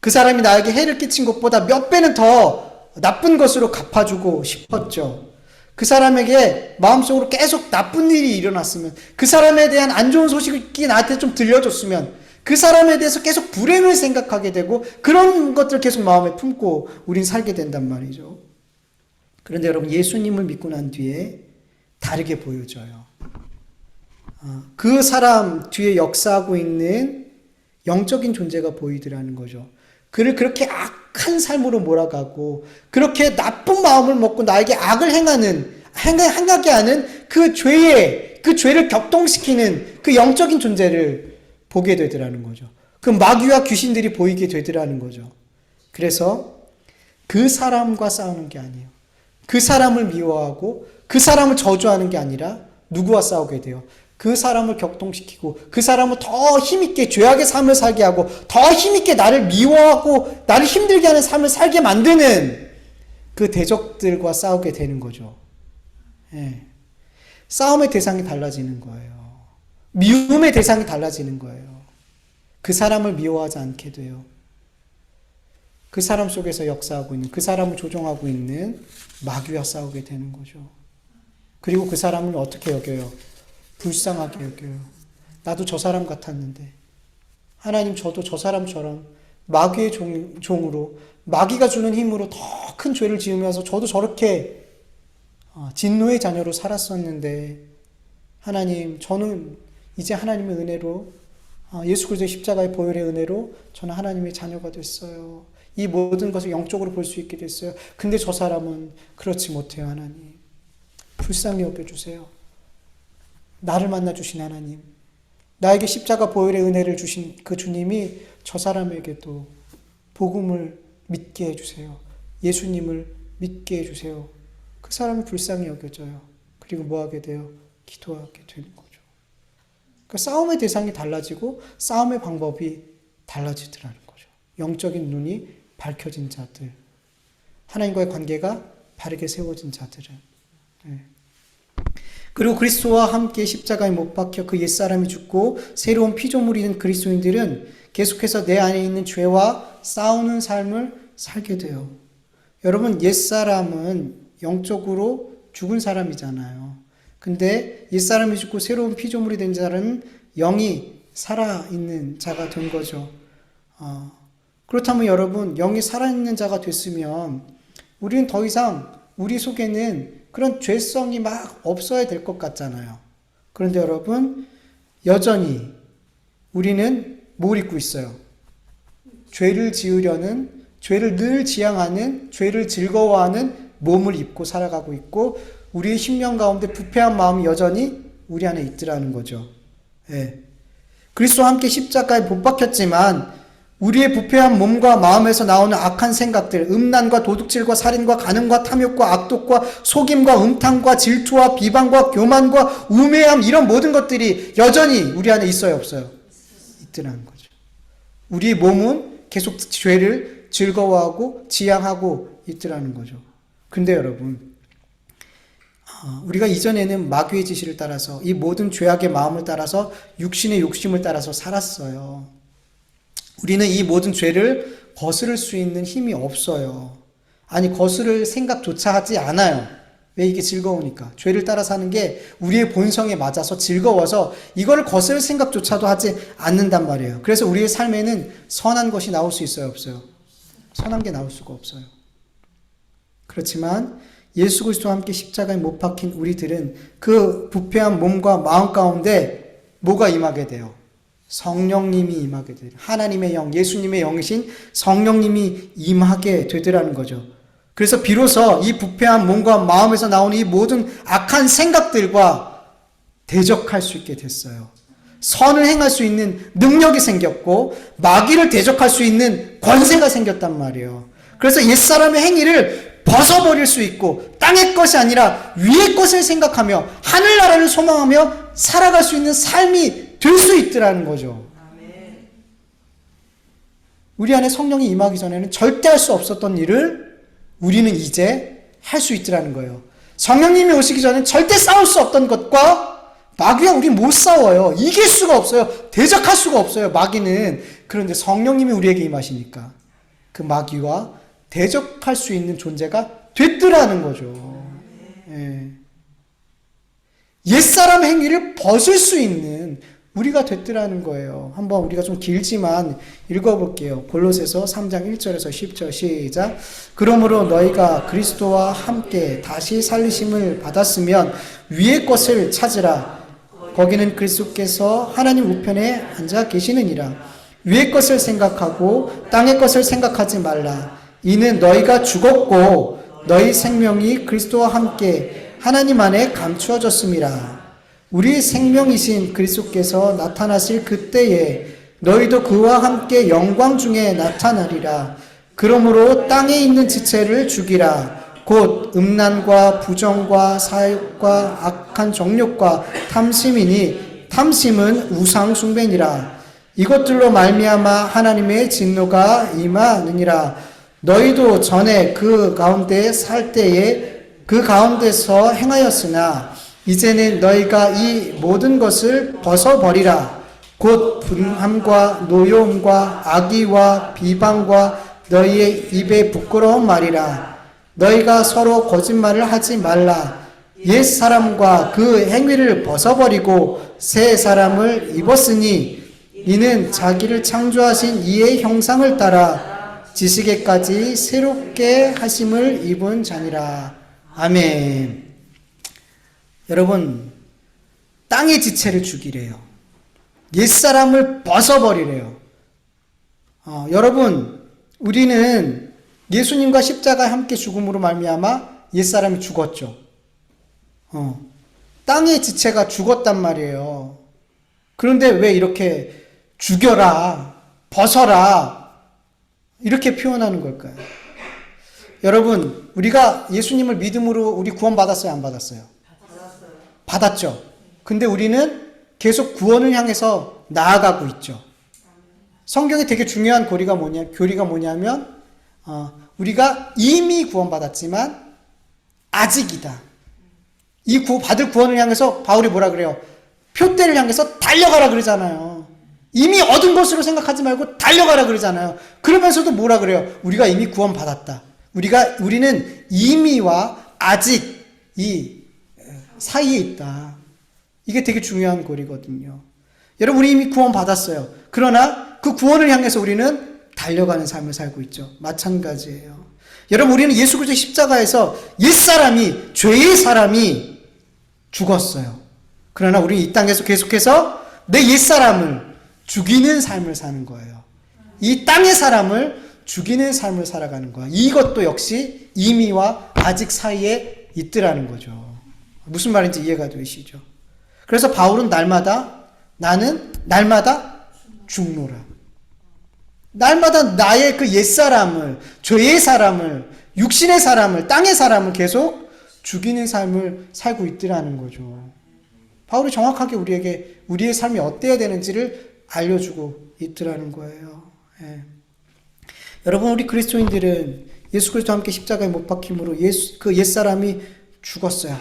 그 사람이 나에게 해를 끼친 것보다 몇 배는 더 나쁜 것으로 갚아주고 싶었죠. 그 사람에게 마음속으로 계속 나쁜 일이 일어났으면, 그 사람에 대한 안 좋은 소식이 나한테 좀 들려줬으면, 그 사람에 대해서 계속 불행을 생각하게 되고 그런 것들을 계속 마음에 품고 우린 살게 된단 말이죠. 그런데 여러분, 예수님을 믿고 난 뒤에 다르게 보여져요. 그 사람 뒤에 역사하고 있는 영적인 존재가 보이더라는 거죠. 그를 그렇게 악한 삶으로 몰아가고 그렇게 나쁜 마음을 먹고 나에게 악을 행하게 하는 그 죄를 격동시키는 그 영적인 존재를 보게 되더라는 거죠. 그 마귀와 귀신들이 보이게 되더라는 거죠. 그래서 그 사람과 싸우는 게 아니에요. 그 사람을 미워하고 그 사람을 저주하는 게 아니라 누구와 싸우게 돼요? 그 사람을 격동시키고 그 사람을 더 힘있게 죄악의 삶을 살게 하고 더 힘있게 나를 미워하고 나를 힘들게 하는 삶을 살게 만드는 그 대적들과 싸우게 되는 거죠. 예. 싸움의 대상이 달라지는 거예요. 미움의 대상이 달라지는 거예요. 그 사람을 미워하지 않게 돼요. 그 사람 속에서 역사하고 있는, 그 사람을 조종하고 있는 마귀와 싸우게 되는 거죠. 그리고 그 사람을 어떻게 여겨요? 불쌍하게 여겨요. 나도 저 사람 같았는데 하나님, 저도 저 사람처럼 마귀의 종으로 마귀가 주는 힘으로 더 큰 죄를 지으면서 저도 저렇게 진노의 자녀로 살았었는데 하나님, 저는 이제 하나님의 은혜로 예수 그리스도의 십자가의 보혈의 은혜로 저는 하나님의 자녀가 됐어요. 이 모든 것을 영적으로 볼 수 있게 됐어요. 근데 저 사람은 그렇지 못해요. 하나님, 불쌍히 여겨주세요. 나를 만나주신 하나님, 나에게 십자가 보혈의 은혜를 주신 그 주님이 저 사람에게도 복음을 믿게 해주세요. 예수님을 믿게 해주세요. 그 사람이 불쌍히 여겨져요. 그 그리고 뭐 하게 돼요? 기도하게 되는 거죠. 그러니까 싸움의 대상이 달라지고 싸움의 방법이 달라지더라는 거죠. 영적인 눈이 밝혀진 자들, 하나님과의 관계가 바르게 세워진 자들은. 네. 그리고 그리스도와 함께 십자가에 못 박혀 그 옛사람이 죽고 새로운 피조물이 된 그리스도인들은 계속해서 내 안에 있는 죄와 싸우는 삶을 살게 돼요. 여러분, 옛사람은 영적으로 죽은 사람이잖아요. 근데 옛사람이 죽고 새로운 피조물이 된 자는 영이 살아있는 자가 된 거죠. 그렇다면 여러분, 영이 살아있는 자가 됐으면 우리는 더 이상 우리 속에는 그런 죄성이 막 없어야 될 것 같잖아요. 그런데 여러분, 여전히 우리는 뭘 입고 있어요? 죄를 지으려는, 죄를 늘 지향하는, 죄를 즐거워하는 몸을 입고 살아가고 있고, 우리의 심령 가운데 부패한 마음이 여전히 우리 안에 있더라는 거죠. 예. 그리스도와 함께 십자가에 못 박혔지만 우리의 부패한 몸과 마음에서 나오는 악한 생각들, 음란과 도둑질과 살인과 간음과 탐욕과 악독과 속임과 음탕과 질투와 비방과 교만과 우매함, 이런 모든 것들이 여전히 우리 안에 있어요, 없어요? 있더라는 거죠. 우리의 몸은 계속 죄를 즐거워하고 지향하고 있더라는 거죠. 근데 여러분, 우리가 이전에는 마귀의 지시를 따라서 이 모든 죄악의 마음을 따라서 육신의 욕심을 따라서 살았어요. 우리는 이 모든 죄를 거스를 수 있는 힘이 없어요. 아니, 거스를 생각조차 하지 않아요. 왜? 이게 즐거우니까. 죄를 따라 사는 게 우리의 본성에 맞아서 즐거워서 이거를 거스를 생각조차도 하지 않는단 말이에요. 그래서 우리의 삶에는 선한 것이 나올 수 있어요, 없어요? 선한 게 나올 수가 없어요. 그렇지만 예수 그리스도와 함께 십자가에 못 박힌 우리들은 그 부패한 몸과 마음 가운데 뭐가 임하게 돼요? 성령님이 임하게 돼요. 하나님의 영, 예수님의 영이신 성령님이 임하게 되더라는 거죠. 그래서 비로소 이 부패한 몸과 마음에서 나오는 이 모든 악한 생각들과 대적할 수 있게 됐어요. 선을 행할 수 있는 능력이 생겼고 마귀를 대적할 수 있는 권세가 생겼단 말이에요. 그래서 옛사람의 행위를 벗어버릴 수 있고 땅의 것이 아니라 위의 것을 생각하며 하늘나라를 소망하며 살아갈 수 있는 삶이 될 수 있더라는 거죠. 우리 안에 성령이 임하기 전에는 절대 할 수 없었던 일을 우리는 이제 할 수 있더라는 거예요. 성령님이 오시기 전에는 절대 싸울 수 없던 것과 마귀와 우리 못 싸워요. 이길 수가 없어요. 대적할 수가 없어요, 마귀는. 그런데 성령님이 우리에게 임하시니까 그 마귀와 대적할 수 있는 존재가 됐더라는 거죠. 예. 옛사람 행위를 벗을 수 있는 우리가 됐더라는 거예요. 한번 우리가 좀 길지만 읽어볼게요. 골로새서 3장 1절에서 10절 시작. 그러므로 너희가 그리스도와 함께 다시 살리심을 받았으면 위의 것을 찾으라. 거기는 그리스도께서 하나님 우편에 앉아 계시느니라. 위의 것을 생각하고 땅의 것을 생각하지 말라. 이는 너희가 죽었고 너희 생명이 그리스도와 함께 하나님 안에 감추어졌음이라. 우리 생명이신 그리스도께서 나타나실 그때에 너희도 그와 함께 영광 중에 나타나리라. 그러므로 땅에 있는 지체를 죽이라. 곧 음란과 부정과 사욕과 악한 정욕과 탐심이니 탐심은 우상 숭배니라. 이것들로 말미암아 하나님의 진노가 임하느니라. 너희도 전에 그 가운데 살 때에 그 가운데서 행하였으나 이제는 너희가 이 모든 것을 벗어버리라. 곧 분함과 노여움과 악의와 비방과 너희의 입에 부끄러운 말이라. 너희가 서로 거짓말을 하지 말라. 옛 사람과 그 행위를 벗어버리고 새 사람을 입었으니 이는 자기를 창조하신 이의 형상을 따라 지식에까지 새롭게 하심을 입은 자니라. 아멘. 여러분, 땅의 지체를 죽이래요. 옛사람을 벗어버리래요. 여러분, 우리는 예수님과 십자가에 함께 죽음으로 말미암아 옛사람이 죽었죠. 땅의 지체가 죽었단 말이에요. 그런데 왜 이렇게 죽여라, 벗어라 이렇게 표현하는 걸까요? 여러분, 우리가 예수님을 믿음으로 우리 구원 받았어요, 안 받았어요? 받았죠. 근데 우리는 계속 구원을 향해서 나아가고 있죠. 성경에 되게 중요한 교리가 뭐냐면 우리가 이미 구원받았지만 아직이다. 이 받을 구원을 향해서 바울이 뭐라 그래요? 표대를 향해서 달려가라 그러잖아요. 이미 얻은 것으로 생각하지 말고 달려가라 그러잖아요. 그러면서도 뭐라 그래요? 우리가 이미 구원받았다. 우리는 이미와 아직 이 사이에 있다. 이게 되게 중요한 고리거든요. 여러분, 우리 이미 구원받았어요. 그러나 그 구원을 향해서 우리는 달려가는 삶을 살고 있죠. 마찬가지예요. 여러분, 우리는 예수 그리스도 십자가에서 옛사람이, 죄의 사람이 죽었어요. 그러나 우리는 이 땅에서 계속해서 내 옛사람을 죽이는 삶을 사는 거예요. 이 땅의 사람을 죽이는 삶을 살아가는 거야. 이것도 역시 이미와 아직 사이에 있더라는 거죠. 무슨 말인지 이해가 되시죠? 그래서 바울은 나는 날마다 죽노라. 날마다 나의 그 옛사람을, 죄의 사람을, 육신의 사람을, 땅의 사람을 계속 죽이는 삶을 살고 있더라는 거죠. 바울이 정확하게 우리에게 우리의 삶이 어때야 되는지를 알려주고 있더라는 거예요. 예. 여러분, 우리 그리스도인들은 예수 그리스도와 함께 십자가에 못 박힘으로 그 옛사람이 죽었어요.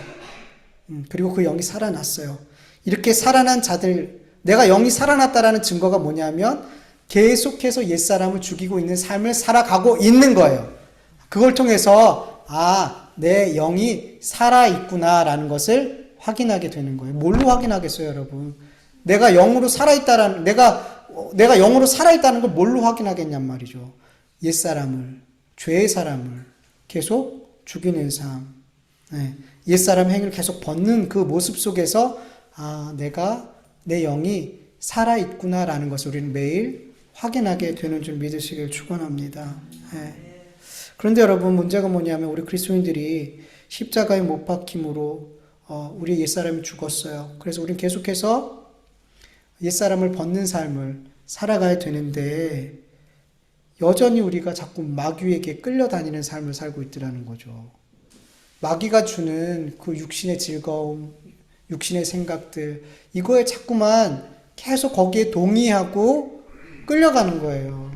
그리고 그 영이 살아났어요. 이렇게 살아난 자들, 내가 영이 살아났다라는 증거가 뭐냐면 계속해서 옛사람을 죽이고 있는 삶을 살아가고 있는 거예요. 그걸 통해서 내 영이 살아있구나라는 것을 확인하게 되는 거예요. 뭘로 확인하겠어요, 여러분? 내가 영으로 살아있다는 걸 뭘로 확인하겠냔 말이죠. 옛사람을, 죄의 사람을 계속 죽이는 삶. 네. 옛사람 행위를 계속 벗는 그 모습 속에서 내 영이 살아있구나라는 것을 우리는 매일 확인하게 되는 줄 믿으시길 축원합니다. 네. 그런데 여러분, 문제가 뭐냐면 우리 그리스도인들이 십자가에 못 박힘으로 우리 옛사람이 죽었어요. 그래서 우리는 계속해서 옛사람을 벗는 삶을 살아가야 되는데 여전히 우리가 자꾸 마귀에게 끌려다니는 삶을 살고 있더라는 거죠. 마귀가 주는 그 육신의 즐거움, 육신의 생각들, 이거에 자꾸만 계속 거기에 동의하고 끌려가는 거예요.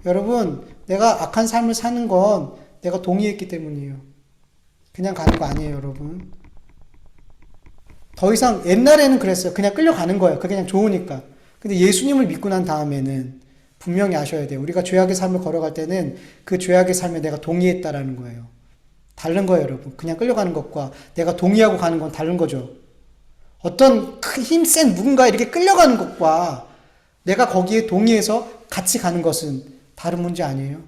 여러분, 내가 악한 삶을 사는 건 내가 동의했기 때문이에요. 그냥 가는 거 아니에요, 여러분. 더 이상 옛날에는 그랬어요. 그냥 끌려가는 거예요. 그게 그냥 좋으니까. 근데 예수님을 믿고 난 다음에는 분명히 아셔야 돼요. 우리가 죄악의 삶을 걸어갈 때는 그 죄악의 삶에 내가 동의했다라는 거예요. 다른 거예요, 여러분. 그냥 끌려가는 것과 내가 동의하고 가는 건 다른 거죠. 어떤 힘센 누군가 이렇게 끌려가는 것과 내가 거기에 동의해서 같이 가는 것은 다른 문제 아니에요?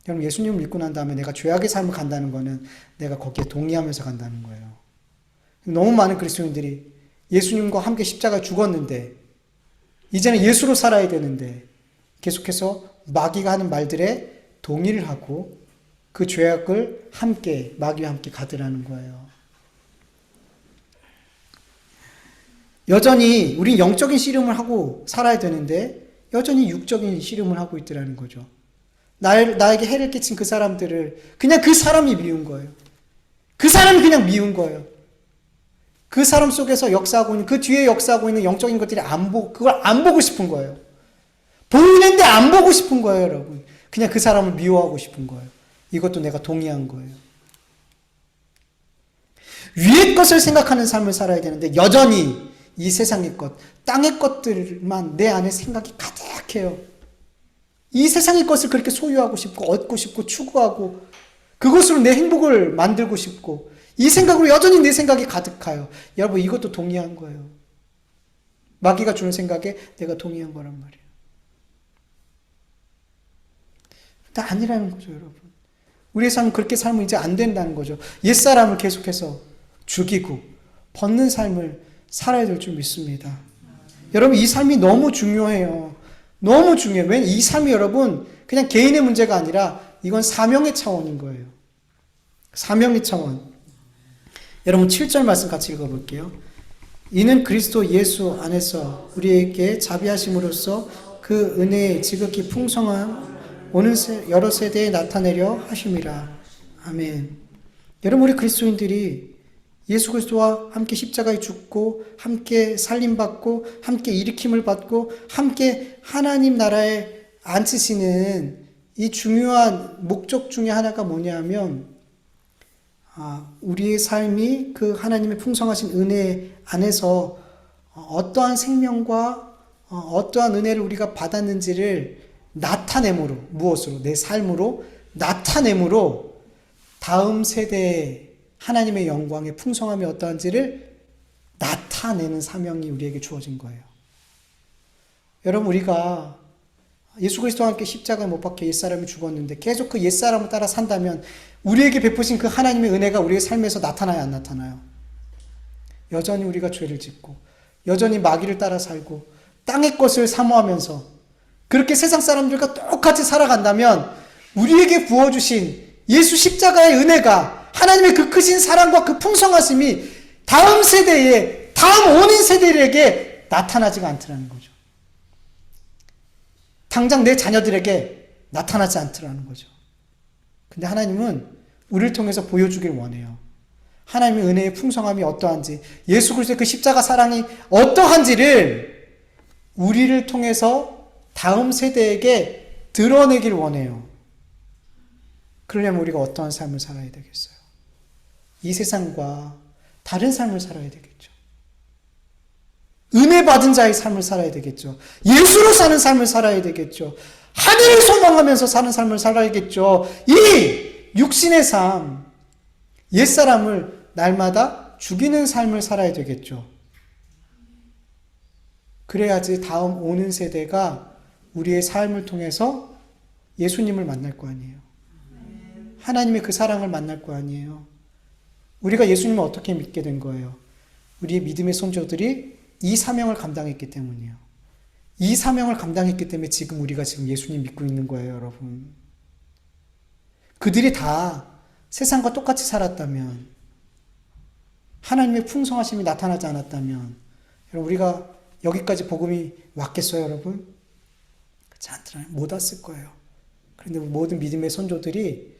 여러분, 예수님을 믿고 난 다음에 내가 죄악의 삶을 간다는 거는 내가 거기에 동의하면서 간다는 거예요. 너무 많은 그리스도인들이 예수님과 함께 십자가에 죽었는데 이제는 예수로 살아야 되는데 계속해서 마귀가 하는 말들에 동의를 하고 그 죄악을 마귀와 함께 가더라는 거예요. 여전히 우린 영적인 씨름을 하고 살아야 되는데 여전히 육적인 씨름을 하고 있더라는 거죠. 나에게 해를 끼친 그 사람들을 그냥 그 사람이 미운 거예요. 그 사람이 그냥 미운 거예요. 그 사람 속에서 역사하고 있는, 그 뒤에 역사하고 있는 영적인 것들이 그걸 안 보고 싶은 거예요. 보이는데 안 보고 싶은 거예요, 여러분. 그냥 그 사람을 미워하고 싶은 거예요. 이것도 내가 동의한 거예요. 위의 것을 생각하는 삶을 살아야 되는데 여전히 이 세상의 것, 땅의 것들만 내 안에 생각이 가득해요. 이 세상의 것을 그렇게 소유하고 싶고 얻고 싶고 추구하고 그것으로 내 행복을 만들고 싶고 이 생각으로 여전히 내 생각이 가득해요. 여러분, 이것도 동의한 거예요. 마귀가 주는 생각에 내가 동의한 거란 말이에요. 근데 아니라는 거죠, 여러분. 우리의 삶은 그렇게 살면 이제 안 된다는 거죠. 옛사람을 계속해서 죽이고 벗는 삶을 살아야 될 줄 믿습니다. 여러분, 이 삶이 너무 중요해요. 너무 중요해요. 왜냐면 이 삶이 여러분 그냥 개인의 문제가 아니라 이건 사명의 차원인 거예요. 사명의 차원. 여러분 7절 말씀 같이 읽어볼게요. 이는 그리스도 예수 안에서 우리에게 자비하심으로써 그 은혜의 지극히 풍성한 오는 여러 세대에 나타내려 하심이라. 아멘. 여러분, 우리 그리스도인들이 예수 그리스도와 함께 십자가에 죽고 함께 살림받고 함께 일으킴을 받고 함께 하나님 나라에 앉으시는 이 중요한 목적 중에 하나가 뭐냐면 우리의 삶이 그 하나님의 풍성하신 은혜 안에서 어떠한 생명과 어떠한 은혜를 우리가 받았는지를 나타내므로, 무엇으로? 내 삶으로 나타내므로 다음 세대에 하나님의 영광의 풍성함이 어떠한지를 나타내는 사명이 우리에게 주어진 거예요. 여러분, 우리가 예수 그리스도와 함께 십자가에 못 박혀 옛사람이 죽었는데 계속 그 옛사람을 따라 산다면 우리에게 베푸신 그 하나님의 은혜가 우리의 삶에서 나타나요, 안 나타나요? 여전히 우리가 죄를 짓고 여전히 마귀를 따라 살고 땅의 것을 사모하면서 그렇게 세상 사람들과 똑같이 살아간다면 우리에게 부어주신 예수 십자가의 은혜가 하나님의 그 크신 사랑과 그 풍성하심이 다음 세대에, 다음 오는 세대에게 나타나지가 않더라는 거죠. 당장 내 자녀들에게 나타나지 않더라는 거죠. 근데 하나님은 우리를 통해서 보여주길 원해요. 하나님의 은혜의 풍성함이 어떠한지, 예수 그리스도의 그 십자가 사랑이 어떠한지를 우리를 통해서 다음 세대에게 드러내길 원해요. 그러려면 우리가 어떠한 삶을 살아야 되겠어요? 이 세상과 다른 삶을 살아야 되겠죠. 은혜 받은 자의 삶을 살아야 되겠죠. 예수로 사는 삶을 살아야 되겠죠. 하늘을 소망하면서 사는 삶을 살아야겠죠. 이 육신의 삶, 옛사람을 날마다 죽이는 삶을 살아야 되겠죠. 그래야지 다음 오는 세대가 우리의 삶을 통해서 예수님을 만날 거 아니에요. 하나님의 그 사랑을 만날 거 아니에요. 우리가 예수님을 어떻게 믿게 된 거예요? 우리의 믿음의 손자들이 이 사명을 감당했기 때문이에요. 이 사명을 감당했기 때문에 우리가 지금 예수님 믿고 있는 거예요, 여러분. 그들이 다 세상과 똑같이 살았다면, 하나님의 풍성하심이 나타나지 않았다면, 여러분, 우리가 여기까지 복음이 왔겠어요, 여러분? 그렇지 않더라고요. 못 왔을 거예요. 그런데 모든 믿음의 선조들이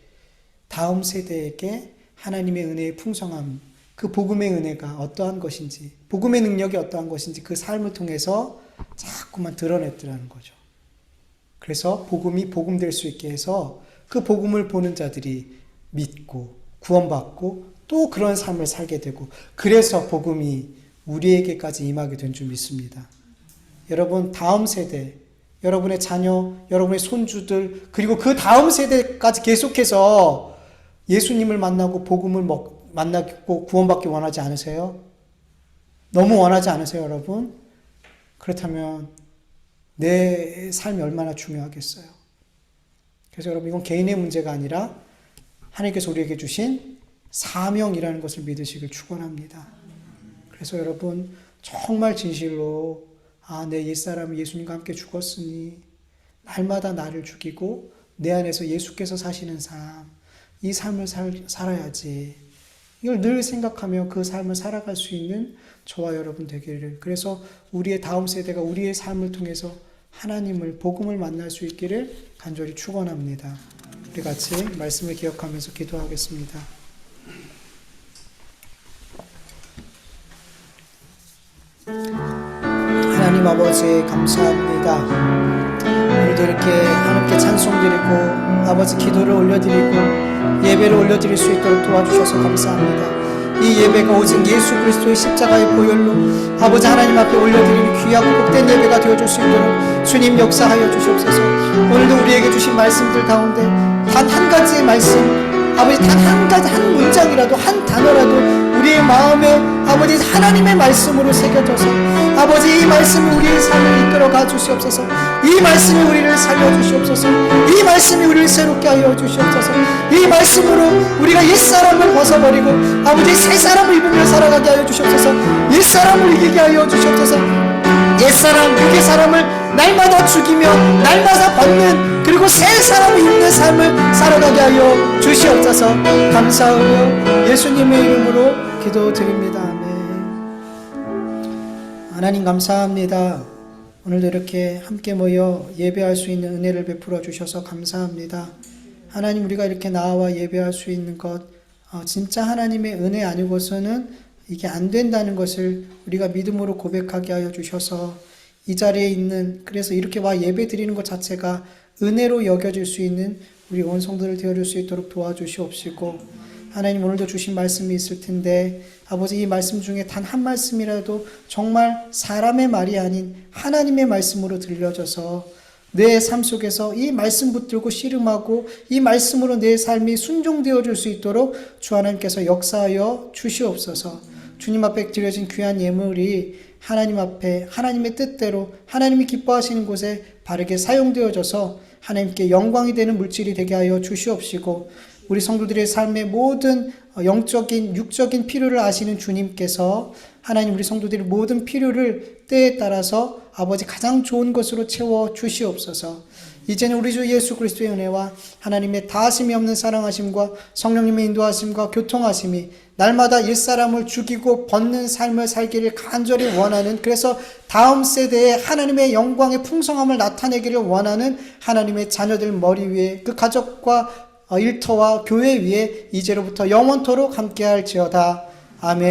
다음 세대에게 하나님의 은혜의 풍성함, 그 복음의 은혜가 어떠한 것인지, 복음의 능력이 어떠한 것인지 그 삶을 통해서 자꾸만 드러냈더라는 거죠. 그래서 복음이 복음될 수 있게 해서 그 복음을 보는 자들이 믿고 구원받고 또 그런 삶을 살게 되고, 그래서 복음이 우리에게까지 임하게 된 줄 믿습니다. 여러분, 다음 세대, 여러분의 자녀, 여러분의 손주들, 그리고 그 다음 세대까지 계속해서 예수님을 만나고 복음을 만나고 구원받기 원하지 않으세요? 너무 원하지 않으세요, 여러분? 그렇다면 내 삶이 얼마나 중요하겠어요? 그래서 여러분, 이건 개인의 문제가 아니라 하나님께서 우리에게 주신 사명이라는 것을 믿으시길 축원합니다. 그래서 여러분, 정말 진실로 내 옛사람이 예수님과 함께 죽었으니 날마다 나를 죽이고 내 안에서 예수께서 사시는 삶, 이 삶을 살아야지. 이걸 늘 생각하며 그 삶을 살아갈 수 있는 저와 여러분 되기를, 그래서 우리의 다음 세대가 우리의 삶을 통해서 하나님을, 복음을 만날 수 있기를 간절히 축원합니다. 우리 같이 말씀을 기억하면서 기도하겠습니다. 하나님 아버지, 감사합니다. 오늘도 이렇게 함께 찬송드리고 아버지 기도를 올려드리고 예배를 올려드릴 수 있도록 도와주셔서 감사합니다. 이 예배가 오직 예수 그리스도의 십자가의 보혈로 아버지 하나님 앞에 올려드리는 귀하고 복된 예배가 되어줄 수 있도록 주님 역사하여 주시옵소서. 오늘도 우리에게 주신 말씀들 가운데 단 한 가지의 말씀, 아버지 단 한 가지, 한 문장이라도, 한 단어라도 우리의 마음에 아버지 하나님의 말씀으로 새겨져서 아버지 이 말씀이 우리의 삶을 이끌어가 주시옵소서. 이 말씀이 우리를 살려주시옵소서. 이 말씀이 우리를 새롭게 하여 주시옵소서. 이 말씀으로 우리가 옛사람을 벗어버리고 아버지 새사람을 입으며 살아가게 하여 주시옵소서. 옛사람을 이기게 하여 주시옵소서. 옛사람, 육의 사람을 날마다 죽이며 날마다 벗는, 그리고 새 사람을 입는 삶을 살아가게 하여 주시옵소서. 감사하며 예수님의 이름으로 기도드립니다. 아멘. 하나님 감사합니다. 오늘도 이렇게 함께 모여 예배할 수 있는 은혜를 베풀어 주셔서 감사합니다. 하나님, 우리가 이렇게 나와 예배할 수 있는 것 진짜 하나님의 은혜 아니고서는 이게 안 된다는 것을 우리가 믿음으로 고백하게 하여 주셔서 이 자리에 있는, 그래서 이렇게 와 예배 드리는 것 자체가 은혜로 여겨질 수 있는 우리 온 성도들 되어줄 수 있도록 도와주시옵시고, 하나님 오늘도 주신 말씀이 있을 텐데 아버지 이 말씀 중에 단 한 말씀이라도 정말 사람의 말이 아닌 하나님의 말씀으로 들려져서 내 삶 속에서 이 말씀 붙들고 씨름하고 이 말씀으로 내 삶이 순종되어 줄 수 있도록 주 하나님께서 역사하여 주시옵소서. 주님 앞에 드려진 귀한 예물이 하나님 앞에 하나님의 뜻대로 하나님이 기뻐하시는 곳에 바르게 사용되어져서 하나님께 영광이 되는 물질이 되게 하여 주시옵시고, 우리 성도들의 삶의 모든 영적인 육적인 필요를 아시는 주님께서 하나님 우리 성도들의 모든 필요를 때에 따라서 아버지 가장 좋은 것으로 채워 주시옵소서. 이제는 우리 주 예수 그리스도의 은혜와 하나님의 다하심이 없는 사랑하심과 성령님의 인도하심과 교통하심이 날마다 옛사람을 죽이고 벗는 삶을 살기를 간절히 원하는, 그래서 다음 세대에 하나님의 영광의 풍성함을 나타내기를 원하는 하나님의 자녀들 머리 위에, 그 가족과 일터와 교회 위에 이제로부터 영원토록 함께할지어다. 아멘.